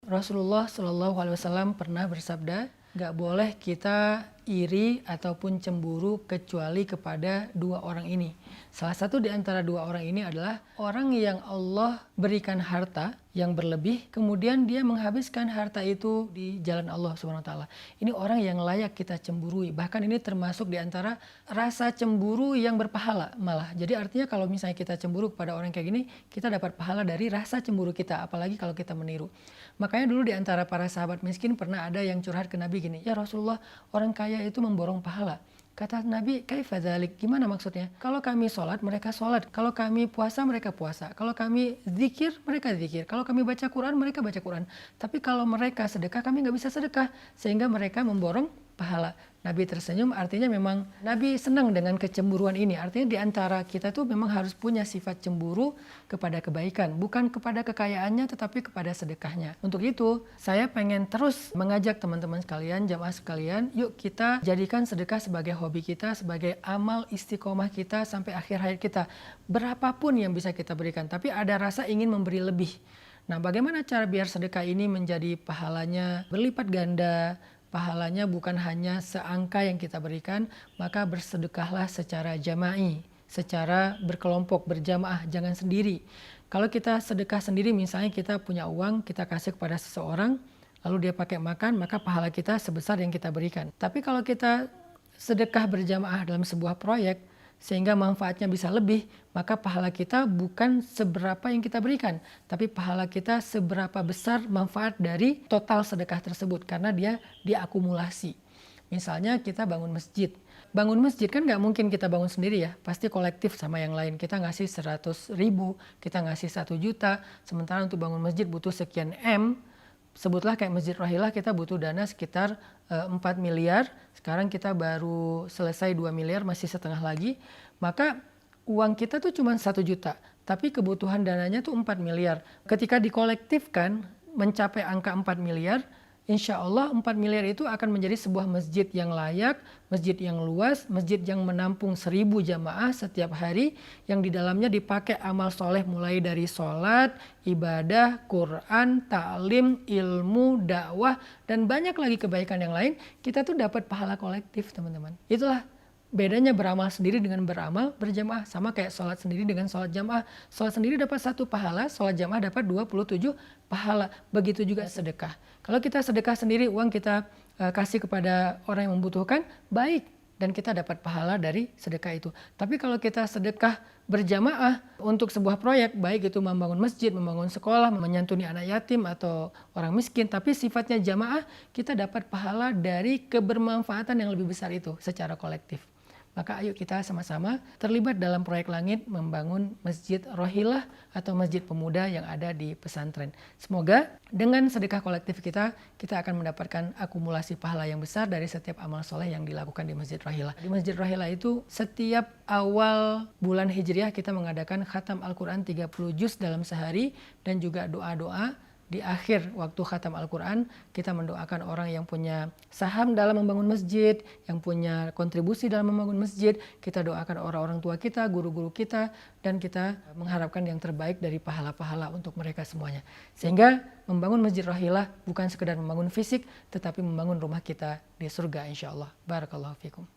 Rasulullah Shallallahu Alaihi Wasallam pernah bersabda, gak boleh kita iri ataupun cemburu kecuali kepada dua orang ini. Salah satu di antara dua orang ini adalah orang yang Allah berikan harta yang berlebih, kemudian dia menghabiskan harta itu di jalan Allah SWT. Ini orang yang layak kita cemburui. Bahkan ini termasuk di antara rasa cemburu yang berpahala malah. Jadi artinya kalau misalnya kita cemburu kepada orang kayak gini, kita dapat pahala dari rasa cemburu kita, apalagi kalau kita meniru. Makanya dulu di antara para sahabat miskin pernah ada yang curhat ke Nabi gini, ya Rasulullah, orang kaya itu memborong pahala. Kata Nabi, kaifa dzalik? Gimana maksudnya? Kalau kami sholat, mereka sholat. Kalau kami puasa, mereka puasa. Kalau kami zikir, mereka zikir. Kalau kami baca Quran, mereka baca Quran. Tapi kalau mereka sedekah, kami nggak bisa sedekah. Sehingga mereka memborong pahala. Nabi tersenyum, artinya memang Nabi senang dengan kecemburuan ini. Artinya di antara kita tuh memang harus punya sifat cemburu kepada kebaikan. Bukan kepada kekayaannya, tetapi kepada sedekahnya. Untuk itu, saya pengen terus mengajak teman-teman sekalian, jamaah sekalian, yuk kita jadikan sedekah sebagai hobi kita, sebagai amal istiqomah kita sampai akhir hayat kita. Berapapun yang bisa kita berikan, tapi ada rasa ingin memberi lebih. Nah, bagaimana cara biar sedekah ini menjadi pahalanya berlipat ganda, pahalanya bukan hanya seangka yang kita berikan, maka bersedekahlah secara jama'i, secara berkelompok, berjamaah, jangan sendiri. Kalau kita sedekah sendiri, misalnya kita punya uang, kita kasih kepada seseorang, lalu dia pakai makan, maka pahala kita sebesar yang kita berikan. Tapi kalau kita sedekah berjamaah dalam sebuah proyek, sehingga manfaatnya bisa lebih, maka pahala kita bukan seberapa yang kita berikan, tapi pahala kita seberapa besar manfaat dari total sedekah tersebut, karena dia diakumulasi. Misalnya kita bangun masjid. Bangun masjid kan nggak mungkin kita bangun sendiri ya, pasti kolektif sama yang lain. Kita ngasih 100.000, kita ngasih 1 juta, sementara untuk bangun masjid butuh sekian M. Sebutlah kayak Masjid Rohilah, kita butuh dana sekitar 4 miliar, sekarang kita baru selesai 2 miliar, masih setengah lagi, maka uang kita tuh cuma 1 juta, tapi kebutuhan dananya tuh 4 miliar. Ketika dikolektifkan mencapai angka 4 miliar, insya Allah 4 miliar itu akan menjadi sebuah masjid yang layak, masjid yang luas, masjid yang menampung 1.000 jamaah setiap hari, yang di dalamnya dipakai amal soleh mulai dari sholat, ibadah, Quran, ta'lim, ilmu, dakwah, dan banyak lagi kebaikan yang lain. Kita tuh dapat pahala kolektif, teman-teman. Itulah bedanya beramal sendiri dengan beramal berjamaah. Sama kayak sholat sendiri dengan sholat jamaah. Sholat sendiri dapat 1 pahala, sholat jamaah dapat 27 pahala. Begitu juga sedekah. Kalau kita sedekah sendiri, uang kita kasih kepada orang yang membutuhkan, baik. Dan kita dapat pahala dari sedekah itu. Tapi kalau kita sedekah berjamaah untuk sebuah proyek, baik itu membangun masjid, membangun sekolah, menyantuni anak yatim atau orang miskin, tapi sifatnya jamaah, kita dapat pahala dari kebermanfaatan yang lebih besar itu secara kolektif. Maka ayo kita sama-sama terlibat dalam proyek langit membangun Masjid Rohilah atau Masjid Pemuda yang ada di pesantren. Semoga dengan sedekah kolektif kita akan mendapatkan akumulasi pahala yang besar dari setiap amal soleh yang dilakukan di Masjid Rohilah. Di Masjid Rohilah itu setiap awal bulan Hijriah kita mengadakan khatam Al-Quran 30 juz dalam sehari dan juga doa-doa. Di akhir waktu khatam Al-Quran, kita mendoakan orang yang punya saham dalam membangun masjid, yang punya kontribusi dalam membangun masjid. Kita doakan orang-orang tua kita, guru-guru kita, dan kita mengharapkan yang terbaik dari pahala-pahala untuk mereka semuanya. Sehingga membangun Masjid Rohilah bukan sekedar membangun fisik, tetapi membangun rumah kita di surga insya Allah. Barakallahu fikum.